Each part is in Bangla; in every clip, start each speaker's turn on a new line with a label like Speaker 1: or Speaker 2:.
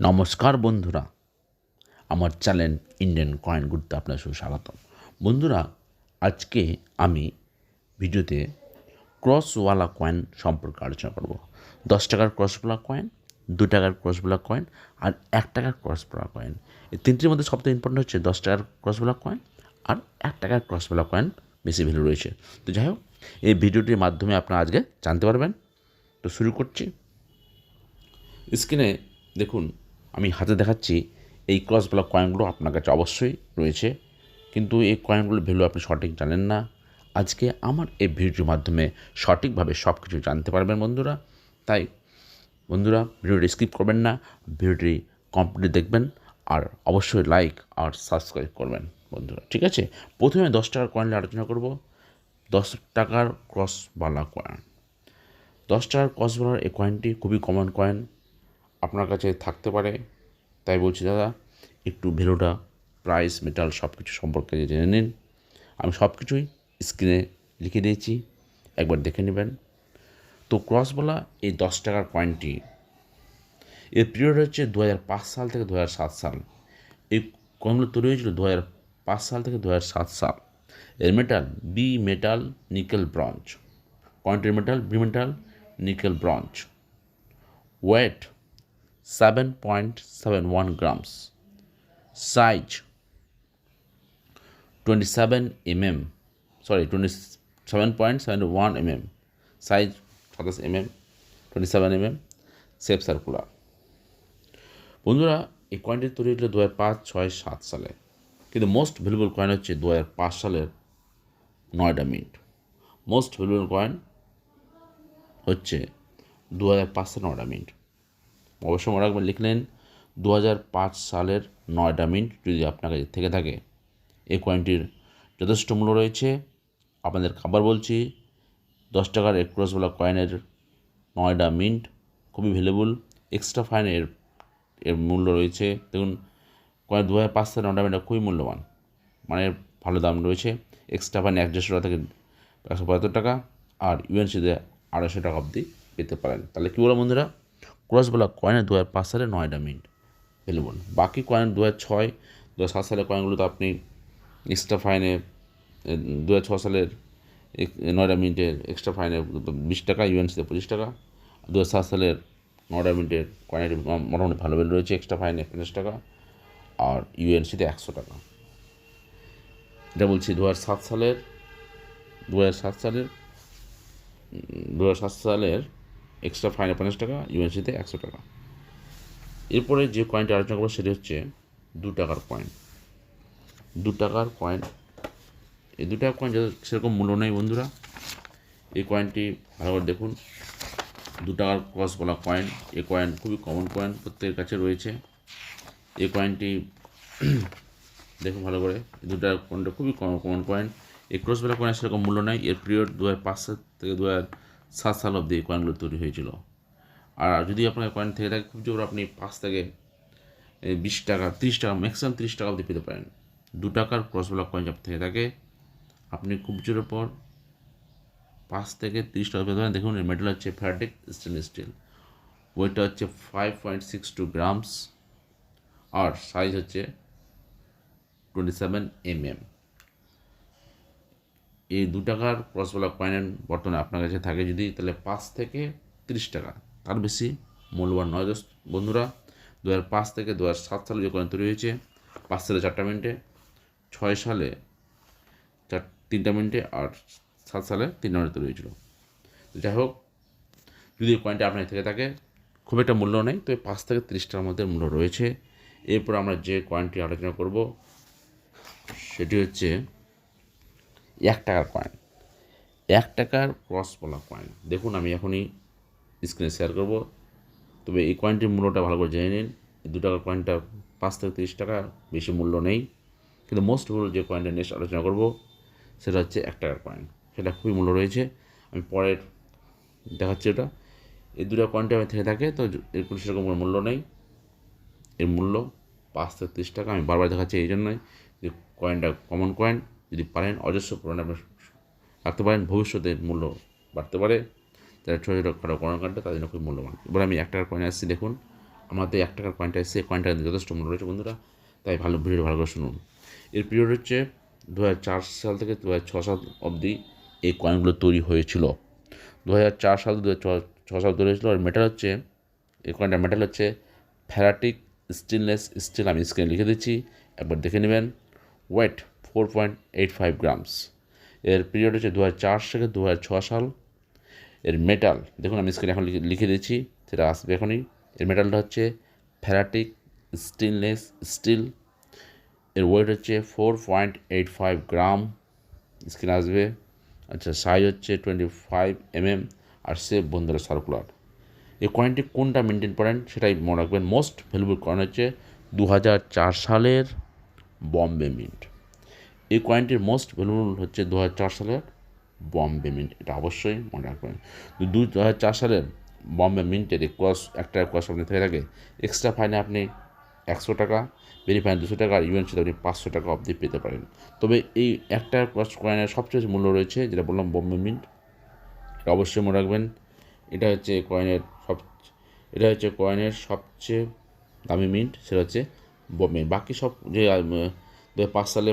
Speaker 1: নমস্কার বন্ধুরা, আমার চ্যানেল ইন্ডিয়ান কয়েন গুরুত্বে আপনার সুস্বাগতম। বন্ধুরা, আজকে আমি ভিডিওতে ক্রসওয়ালা কয়েন সম্পর্কে আলোচনা করব। 10 টাকার ক্রসওয়ালা কয়েন, 2 টাকার ক্রসওয়ালা কয়েন আর 1 টাকার ক্রসওয়ালা কয়েন। এই তিনটির মধ্যে সবথেকে ইম্পর্টেন্ট হচ্ছে 10 টাকার ক্রসওয়ালা কয়েন আর 1 টাকার ক্রসওয়ালা কয়েন বেশি ভ্যালু রয়েছে। তো যাই হোক, এই ভিডিওটির মাধ্যমে আপনারা আজকে জানতে পারবেন। তো শুরু করছি। স্ক্রিনে দেখুন, আমি হাতে দেখাচ্ছি এই ক্রসওয়ালা কয়েনগুলো আপনার কাছে অবশ্যই রয়েছে, কিন্তু এই কয়েনগুলোর ভ্যালু আপনি সঠিক জানেন না। আজকে আমার এই ভিডিওর মাধ্যমে সঠিকভাবে সব কিছু জানতে পারবেন বন্ধুরা। তাই বন্ধুরা, ভিডিওটি স্কিপ করবেন না, ভিডিওটি কমপ্লিট দেখবেন আর অবশ্যই লাইক আর সাবস্ক্রাইব করবেন বন্ধুরা, ঠিক আছে? প্রথমে 10 টাকার কয়েন নিয়ে আলোচনা করব। 10 টাকার ক্রসওয়ালা কয়েন। 10 টাকার ক্রসওয়ালার এই কয়েনটি খুবই কমন কয়েন, আপনার কাছে থাকতে পারে। তাই বলছি দাদা, একটু ভ্যালুটা, প্রাইস, মেটাল সব কিছু সম্পর্কে জেনে নিন। আমি সব কিছুই স্ক্রিনে লিখে দিয়েছি, একবার দেখে নেবেন। তো ক্রসওয়ালা এই 10 টাকার কয়েনটি, এর পিরিয়ড হচ্ছে 2005 সাল থেকে 2007 সাল। এই কয়েনগুলো তৈরি হয়েছিল 2005 সাল থেকে 2007 সাল। এর metal bimetal nickel bronze. কয়েনটির metal bimetal nickel bronze. Weight 7.71 grams. Size 27.71 mm. Size 27 mm, 27 mm. Safe circular. বন্ধুরা, এই কয়েনটি তৈরি হয়েছিল 2005, 6, 7 সালে, কিন্তু মোস্ট ভ্যালুয়েবল কয়েন হচ্ছে 2005 সালের 9টা মিন্ট। মোস্ট ভ্যালুয়েবল কয়েন হচ্ছে 2005 সালের 9টা মিন্ট। অবশ্য মনে রাখবেন, লিখলেন 2005 সালের 9টা মিন্ট। যদি আপনার কাছে থেকে থাকে, এই কয়েনটির যথেষ্ট মূল্য রয়েছে। আপনাদের আবার বলছি, 10 টাকার এক ক্রসওয়ালা কয়েনের 9টা মিন্ট খুবই ভ্যালুয়েবল। এক্সট্রা ফাইন এর মূল্য রয়েছে। দেখুন, কয়েন 2005 সালের 9টা মিন্ট খুবই মূল্যবান, মানে ভালো দাম রয়েছে। এক্সট্রা ফাইন 150 টাকা থেকে 175 টাকা, আর ইউএনসিতে 250 টাকা অবধি পেতে পারেন। তাহলে কী বলো বন্ধুরা, ক্রসওয়ালা কয়েনের 2005 সালের 9টা মিন্ট ভ্যালুবল। বাকি কয়েন 2006, 2007 সালের কয়েনগুলো তো আপনি এক্সট্রা ফাইনে 2006 সালের 9টা মিনিটের এক্সট্রা ফাইনে 20 টাকা, ইউএনসিতে 25 টাকা। 2007 সালের 9টা মিনিটের কয়েনের মোটামুটি ভালো ভ্যালু রয়েছে, এক্সট্রা ফাইনে 50 টাকা আর ইউএনসিতে 100 টাকা। এটা বলছি 2007 সালের 2007 সালের এক্সট্রা ফাইনে 50 টাকা, ইউএনসিতে 100 টাকা। এরপরে যে কয়েনটি আলোচনা করবো সেটি হচ্ছে 2 টাকার কয়েন। 2 টাকার কয়েন, এই 2 টাকার কয়েন সেরকম মূল্য নেই বন্ধুরা। এই কয়েনটি ভালো করে দেখুন, 2 টাকার ক্রসওয়ালা কয়েন। এই কয়েন খুবই কমন কয়েন, প্রত্যেকের কাছে রয়েছে। এই কয়েনটি দেখুন ভালো করে, 2 টাকার কয়েনটা খুবই কমন কয়েন। এই ক্রসওয়ালা কয়েনের সেরকম মূল্য নেই। এর পিরিয়ড 2005 সাল থেকে 2007 সাল অবধি এই কয়েনগুলো তৈরি হয়েছিল। আর যদি আপনার কয়েন থেকে থাকে, খুব জোর আপনি 5 থেকে 20 টাকা, 30 টাকা, ম্যাক্সিমাম 30 টাকা অবধি পেতে পারেন। 2 টাকার ক্রসওয়ালা কয়েন যদি থেকে থাকে, আপনি খুব জোরের পর 5 থেকে 30 টাকা পেতে পারেন। দেখুন, এর মেটাল হচ্ছে ফ্যাটিক স্টেনলেস স্টিল। ওয়েটটা হচ্ছে 5.62 গ্রামস আর সাইজ হচ্ছে 27 mm। এই 2 টাকার ক্রসওয়ালা কয়েনের বর্তমানে আপনার কাছে থাকে যদি, তাহলে 5 থেকে 30 টাকা, তার বেশি মূল্যবান নয় বন্ধুরা। 2005 থেকে 2007 সালে যে কয়েন তৈরি হয়েছে, 5 সালে 4টা মিনিটে, 6 সালে 3টা মিনিটে আর 7 সালে 3টা মিনিটে তৈরি হয়েছিল। তো যাই হোক, যদি এই কয়েনটা আপনার থেকে থাকে, খুব একটা মূল্য নেই, তবে 5 থেকে 30 টাকার মধ্যে মূল্য রয়েছে। এরপর আমরা যে কয়েনটি আলোচনা করব সেটি হচ্ছে 1 টাকার কয়েন। 1 টাকার ক্রসওয়ালা কয়েন। দেখুন, আমি এখনই স্ক্রিনে শেয়ার করব, তবে এই কয়েনটির মূল্যটা ভালো করে জেনে নিন। এই 2 টাকার কয়েনটা 5 থেকে 30 টাকা, বেশি মূল্য নেই। কিন্তু মোস্ট ভ্যালুয়েবল যে কয়েনটা নেক্সট আলোচনা করব সেটা হচ্ছে 1 টাকার কয়েন। সেটা খুবই মূল্য রয়েছে, আমি পরের দেখাচ্ছি ওটা। এই 2টা কয়েনটা আমি থেকে থাকে, তো এর কোনো সেরকম কোনো মূল্য নেই। এর মূল্য 5 থেকে 30 টাকা। আমি বারবার দেখাচ্ছি এই জন্যই যে কয়েনটা কমন কয়েন, যদি পারেন অজস্র পরিমাণে আপনি রাখতে পারেন, ভবিষ্যতে মূল্য বাড়তে পারে। যারা ছোটো ছোটো খাটো কয়েন কাটবে তাদের জন্য খুব মূল্যবান। এবার আমি 1 টাকার কয়েন আসছি, দেখুন আমাদের 1 টাকার কয়েনটা এসেছে, এই কয়েনটা যথেষ্ট মূল্য রয়েছে বন্ধুরা, তাই ভিডিওটা ভালো করে শুনুন। এর পিরিয়ড হচ্ছে 2004 সাল থেকে 2006 সাল অবধি এই কয়েনগুলো তৈরি হয়েছিল। 2004 সাল 2006 সাল তৈরি হয়েছিল। আর মেটাল হচ্ছে, এই কয়েনটার মেটাল হচ্ছে ফেরাটিক স্টেনলেস স্টিল। আমি স্ক্রিনে লিখে দিচ্ছি, একবার দেখে নেবেন। Wait 4.85 grams. এর পিরিয়ড হচ্ছে 2004 থেকে 2006 সাল। এর মেটাল দেখুন, আমি স্ক্রিনে এখন লিখে দিচ্ছি, সেটা আসবে এখনই। এর মেটালটা হচ্ছে ফেরাটিক স্টেনলেস স্টিল। এর ওয়েট হচ্ছে 4.85 গ্রাম, স্ক্রিনে আসবে। আচ্ছা, সাইজ হচ্ছে 25 mm, আর সেফ বন্ধুরা সার্কুলার। এই কয়েনটি কোনটা মেনটেন করেন সেটাই মনে রাখবেন। মোস্ট ভ্যালুয়েবল কয়েন হচ্ছে 2004 সালের বম্বে মিন্ট। এই কয়েনটির মোস্ট ভ্যালুয়েবল হচ্ছে 2004 সালের বম্বে মিন্ট, এটা অবশ্যই মনে রাখবেন। 2004 সালের বম্বে মিন্টের একটা ক্রস আপনি থেকে থাকে, এক্সট্রা ফাইনে আপনি 100 টাকা, ভেরিফাইন 200 টাকা, আর ইউএনসিতে আপনি 500 টাকা অবধি পেতে পারেন। তবে এই একটা ক্রস কয়েনের সবচেয়ে মূল্য রয়েছে, যেটা বললাম বম্বে মিন্ট, এটা অবশ্যই মনে রাখবেন। এটা হচ্ছে কয়েনের সবচেয়ে দামি মিন্ট, সেটা হচ্ছে বম্বে। বাকি সব যে 2005 সালে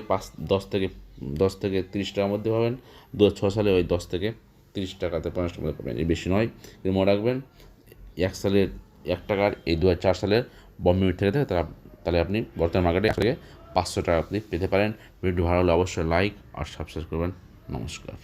Speaker 1: 10 থেকে 30 টাকার মধ্যে পাবেন, 2006 সালে ওই 10 থেকে 30 টাকাতে 50 টাকার মধ্যে পাবেন, এর বেশি নয়। কিন্তু মনে রাখবেন 1 টাকার এই 2004 সালের বম্বে মিন্ট থেকে তাহলে আপনি বর্তমান মার্কেটে 1 থেকে 500 টাকা আপনি পেতে পারেন। ভিডিওটি ভালো হলে অবশ্যই লাইক আর সাবস্ক্রাইব করবেন। নমস্কার।